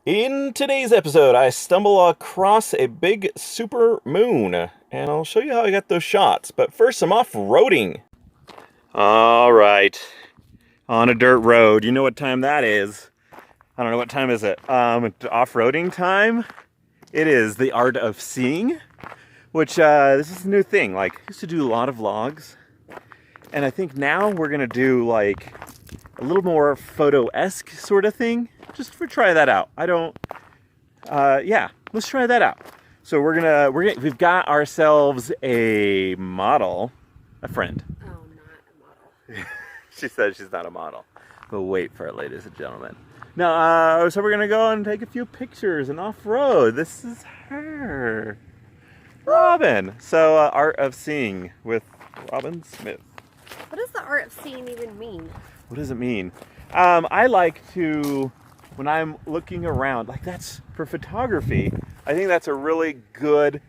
In today's episode, I stumble across a big super moon, and I'll show you how I got those shots. But first, I'm off-roading. All right, on a dirt road. You know what time that is. I don't know, what time is it? Off-roading time. It is the art of seeing, which this is a new thing. Like, I used to do a lot of vlogs, and I think now we're gonna do like a little more photo-esque sort of thing. Just for try that out. Yeah, let's try that out. So we've got ourselves a model, a friend. Oh, not a model. She says she's not a model, but wait for it, ladies and gentlemen. No, so we're gonna go and take a few pictures and off-road. This is her, Robin. So art of seeing with Robin Smith. What does the art of seeing even mean? What does it mean? I like to, when I'm looking around, like that's for photography, I think that's a really good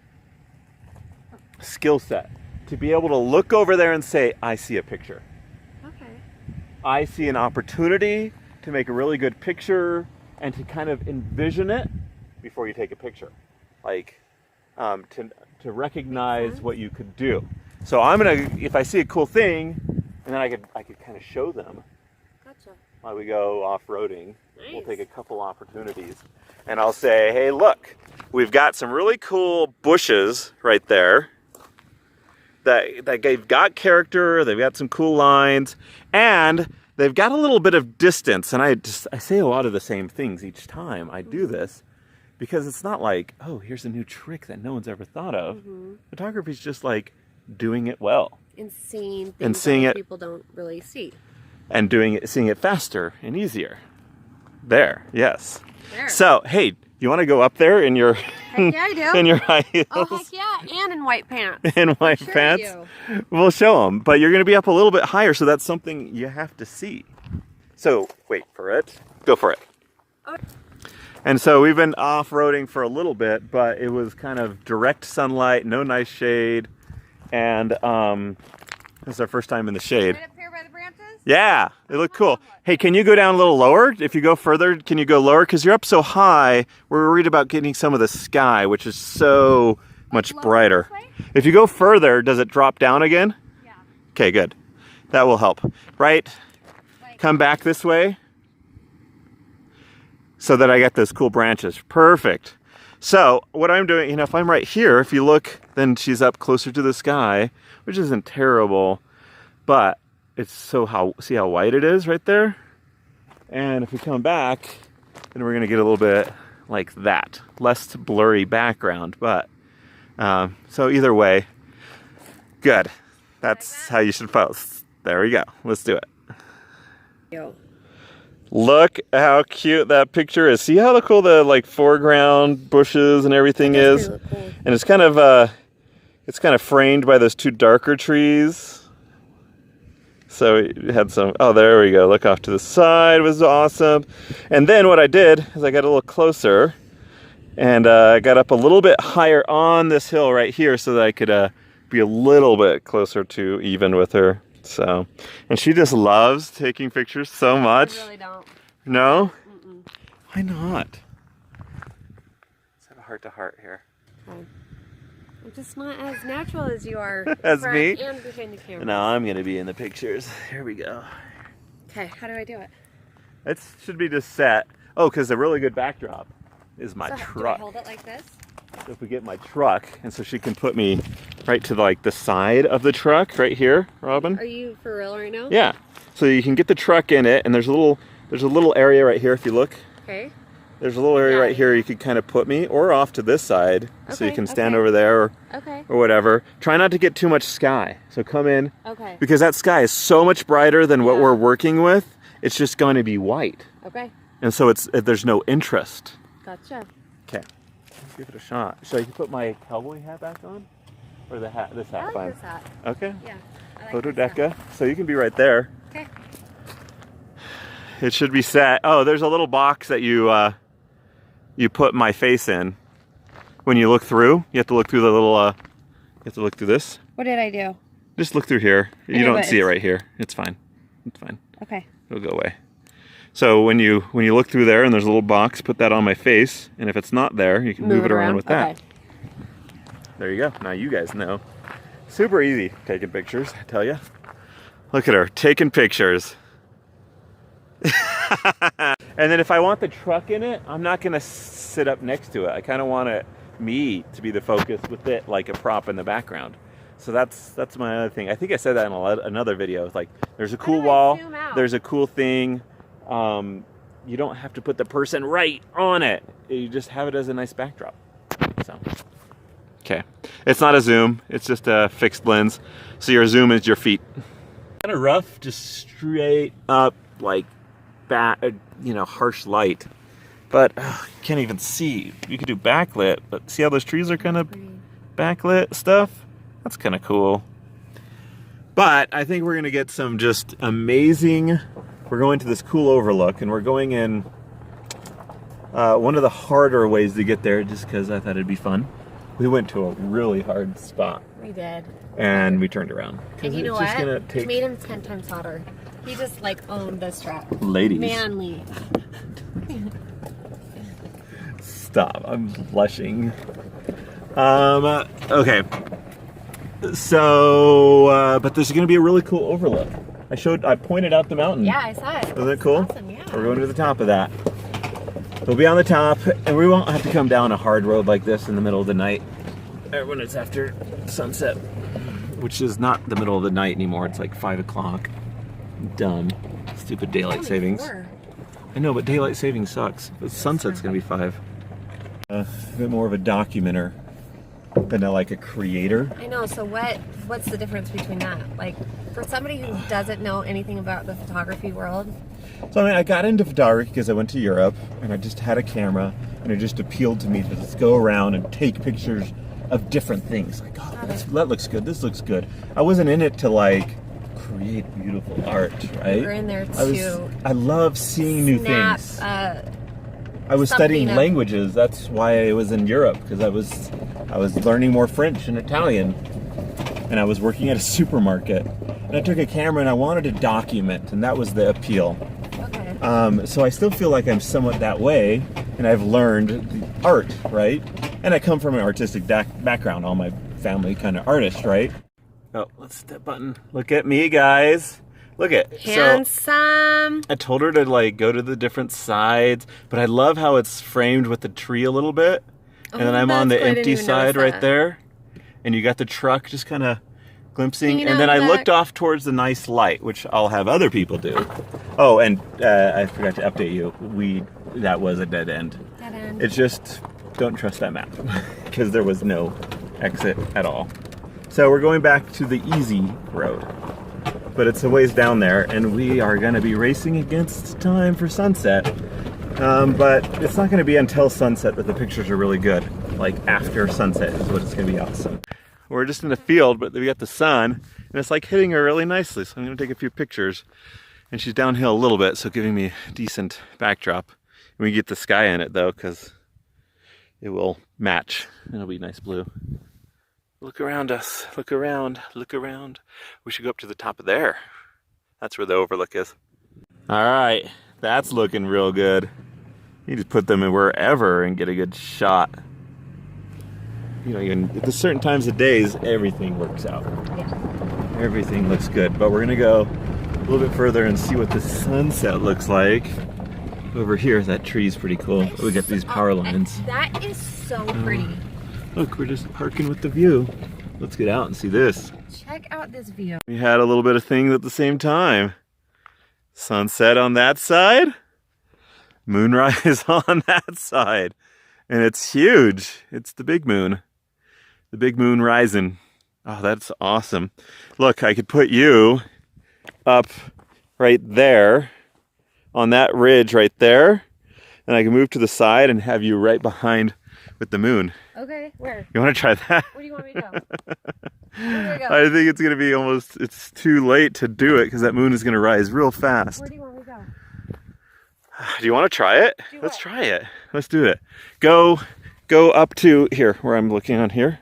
skill set to be able to look over there and say, I see a picture. Okay. I see an opportunity to make a really good picture and to kind of envision it before you take a picture. Like to recognize what you could do. So I'm gonna, if I see a cool thing, and then I could kind of show them. Gotcha. While we go off-roading. Nice. We'll take a couple opportunities. And I'll say, hey, look, we've got some really cool bushes right there that they've got character, they've got some cool lines, and they've got a little bit of distance. And I say a lot of the same things each time I do this, because it's not like, oh, here's a new trick that no one's ever thought of. Photography's just like doing it well. And seeing things And seeing that it, people don't really see. and seeing it faster and easier. There, yes. There. So, hey, you want to go up there in your Heck yeah, I do. in your high heels? Oh, heck yeah, and in white pants. In white Sure pants? I do. We'll show them, but you're going to be up a little bit higher, so that's something you have to see. So, wait for it. Go for it. Okay. And so we've been off-roading for a little bit, but it was kind of direct sunlight, no nice shade, and this is our first time in the shade. Right up here by the branches? Yeah, it looked cool. Hey, can you go down a little lower? If you go further, can you go lower? Because you're up so high, we're worried about getting some of the sky, which is so much brighter. If you go further, does it drop down again? Yeah. Okay, good. That will help. Right? Come back this way so that I get those cool branches. Perfect. So what I'm doing, if I'm right here, if you look, then she's up closer to the sky, which isn't terrible, but it's see how white it is right there? And if we come back, then we're gonna get a little bit like that. Less blurry background, but, so either way, good. That's how you should post. There we go, let's do it. Yo. Look how cute that picture is. See how cool the like foreground bushes and everything is? Cool. And it's kind of framed by those two darker trees. So it had some, oh, there we go. Look off to the side, was awesome. And then what I did is I got a little closer and I got up a little bit higher on this hill right here so that I could be a little bit closer to even with her. So, and she just loves taking pictures so much. I really don't. No? Mm-mm. Why not? Let's have a heart-to-heart here. Okay. I'm just not as natural as you are. As front me? and behind the camera. Now I'm going to be in the pictures. Here we go. Okay, how do I do it? It should be just set. Oh, because a really good backdrop is my So, do I truck. hold it like this? So if we get my truck, and so she can put me right to like the side of the truck right here, Robin. Are you for real right now? Yeah. So you can get the truck in it, and there's a little area right here if you look. Okay. There's a little area right here you could kind of put me, or off to this side, so you can stand over there or whatever. Try not to get too much sky. So come in, because that sky is so much brighter than what we're working with. It's just going to be white. Okay. And so there's no interest. Gotcha. Okay, let's give it a shot. Should I put my cowboy hat back on, or the hat? This hat, I like fine. this hat. Okay. Yeah. I like Photodeca. So you can be right there. Okay. It should be set. Oh, there's a little box that you put my face in. When you look through, you have to look through the little, you have to look through this. What did I do? Just look through here. You don't see it right here. It's fine. It's fine. Okay. It'll go away. So when you look through there and there's a little box, put that on my face, and if it's not there, you can move it around with that. Okay. There you go. Now you guys know. Super easy taking pictures, I tell you. Look at her taking pictures. And then if I want the truck in it, I'm not gonna sit up next to it. I kind of want me to be the focus with it, like a prop in the background. So that's my other thing. I think I said that in another video. It's like there's a cool wall, there's a cool thing. You don't have to put the person right on it. You just have it as a nice backdrop. So, okay, it's not a zoom. It's just a fixed lens. So your zoom is your feet. Kind of rough, just straight up, like harsh light. But you can't even see. You could do backlit, but see how those trees are kind of backlit stuff? That's kind of cool. But I think we're gonna get some just amazing. We're going to this cool overlook, and we're going in one of the harder ways to get there, just because I thought it'd be fun. We went to a really hard spot. We did. And we turned around. And you know what? It made him 10 times hotter. He just like owned this track. Ladies. Manly. Stop, I'm blushing. Okay. So, but there's gonna be a really cool overlook. I pointed out the mountain. Yeah, I saw it. Isn't that cool? Awesome, yeah. We're going to the top of that. We'll be on the top, and we won't have to come down a hard road like this in the middle of the night, or when it's after sunset, which is not the middle of the night anymore. It's like 5 o'clock. Dumb. Stupid daylight savings. 4. I know, but daylight savings sucks. But sunset's gonna be 5. A bit more of a documenter than like a creator. I know, so what's the difference between that? Like, for somebody who doesn't know anything about the photography world? So I mean, I got into photography because I went to Europe, and I just had a camera, and it just appealed to me to just go around and take pictures of different things. Like, oh, that looks good, this looks good. I wasn't in it to like create beautiful art, right? You're in there too. I love seeing new things. I was studying languages. That's why I was in Europe, because I was learning more French and Italian, and I was working at a supermarket, and I took a camera and I wanted to document, and that was the appeal. Okay. So I still feel like I'm somewhat that way, and I've learned the art, right? And I come from an artistic background. All my family kind of artists, right? Oh, let's that button. Look at me, guys. Look at handsome. I told her to like go to the different sides, but I love how it's framed with the tree a little bit. And then I'm on the empty side right there. And you got the truck just kind of glimpsing. And then I looked off towards the nice light, which I'll have other people do. Oh, and I forgot to update you. That was a dead end. Dead end. It's just, don't trust that map because there was no exit at all. So we're going back to the easy road. But it's a ways down there, and we are going to be racing against time for sunset. But it's not going to be until sunset that the pictures are really good. Like after sunset is what it's going to be awesome. We're just in the field, but we got the sun, and it's like hitting her really nicely. So I'm going to take a few pictures. And she's downhill a little bit, so giving me a decent backdrop. And we get the sky in it though, because it will match. It'll be nice blue. Look around us, look around, look around. We should go up to the top of there. That's where the overlook is. All right, that's looking real good. You just put them in wherever and get a good shot. You know, even at the certain times of days, everything works out. Yeah. Everything looks good, but we're gonna go a little bit further and see what the sunset looks like. Over here, that tree's pretty cool. We got these power lines. That is so pretty. Look, we're just parking with the view. Let's get out and see this. Check out this view. We had a little bit of things at the same time. Sunset on that side, moonrise on that side. And it's huge. It's the big moon. The big moon rising. Oh, that's awesome. Look, I could put you up right there on that ridge right there. And I can move to the side and have you right behind with the moon. Okay, where? You want to try that? Where do you want me to go? Where do I go? I think it's going to be it's too late to do it because that moon is going to rise real fast. Where do you want me to go? Do you want to try it? Let's try it. Let's do it. Go up to here, where I'm looking on here.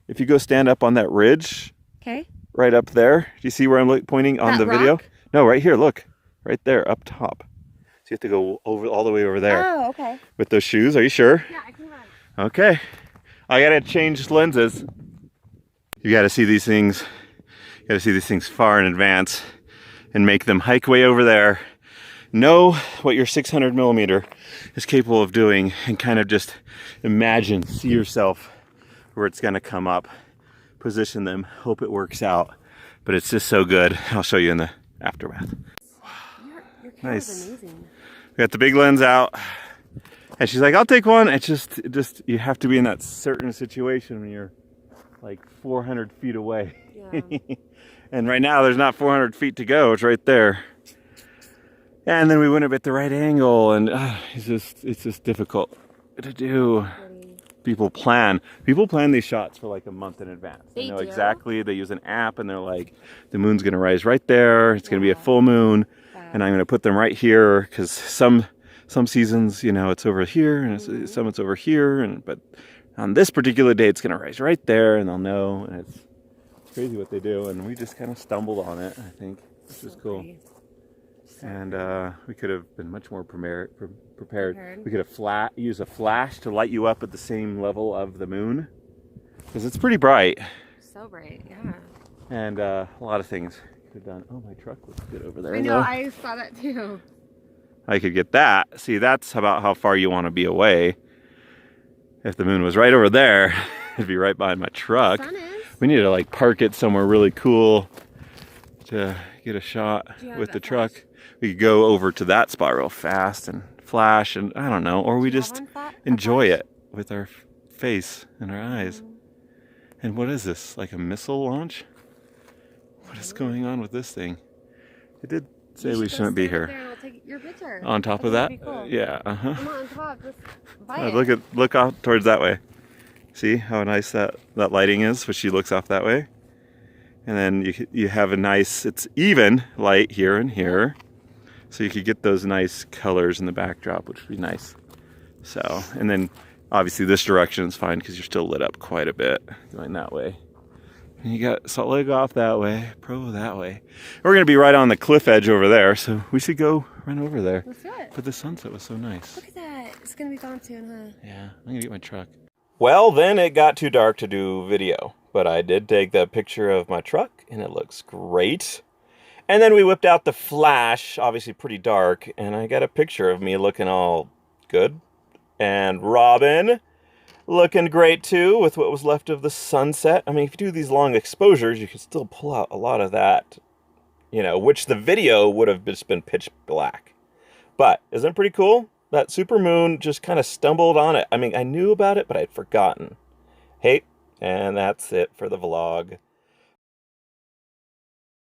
If you go stand up on that ridge. Okay. Right up there. Do you see where I'm pointing on the video? No, right here, look. Right there, up top. So you have to go over all the way over there. Oh, okay. With those shoes, are you sure? Yeah, I can run. Okay. I gotta change lenses. You gotta see these things. You gotta see these things far in advance and make them hike way over there. Know what your 600 millimeter is capable of doing and kind of just imagine, see yourself where it's gonna come up. Position them, hope it works out. But it's just so good. I'll show you in the aftermath. Your camera's Nice. amazing. We got the big lens out. And she's like, I'll take one. It's just, you have to be in that certain situation when you're like 400 feet away. Yeah. And right now there's not 400 feet to go. It's right there. And then we went up at the right angle, and it's just difficult to do. People plan these shots for like a month in advance. They know exactly. They use an app, and they're like, the moon's gonna rise right there. It's gonna be a full moon, and I'm gonna put them right here because some seasons, you know, it's over here, and some it's over here, but on this particular day, it's gonna rise right there, and they'll know. And it's crazy what they do, and we just kind of stumbled on it, I think, which is cool. And we could have been much more prepared. We could have used a flash to light you up at the same level of the moon, because it's pretty bright. So bright, yeah. And a lot of things could have done. Oh, my truck looks good over there. I know, I saw that too. I could get that. See, that's about how far you want to be away. If the moon was right over there, it'd be right behind my truck. The sun is. We need to like park it somewhere really cool to get a shot with the truck. We could go over to that spot real fast and flash, and I don't know, or we just enjoy it with our face and our eyes. And what is this? Like a missile launch? What is going on with this thing? It did say we shouldn't be here. I'll take your picture. On top of that? Cool. Yeah. Come on top. Look off towards that way. See how nice that lighting is when she looks off that way? And then you have a nice, it's even light here and here. So you could get those nice colors in the backdrop, which would be nice. So, and then obviously this direction is fine because you're still lit up quite a bit going that way. And you got Salt Lake off that way, Provo that way. We're gonna be right on the cliff edge over there, so we should go run over there. Let's do it. But the sunset was so nice. Look at that. It's gonna be gone soon, huh? Yeah, I'm gonna get my truck. Well, then it got too dark to do video, but I did take that picture of my truck, and it looks great. And then we whipped out the flash, obviously pretty dark, and I got a picture of me looking all good. And Robin looking great too, with what was left of the sunset. I mean, if you do these long exposures, you can still pull out a lot of that, you know, which the video would have just been pitch black. But isn't it pretty cool? That supermoon just kind of stumbled on it. I mean, I knew about it, but I'd forgotten. Hey, and that's it for the vlog.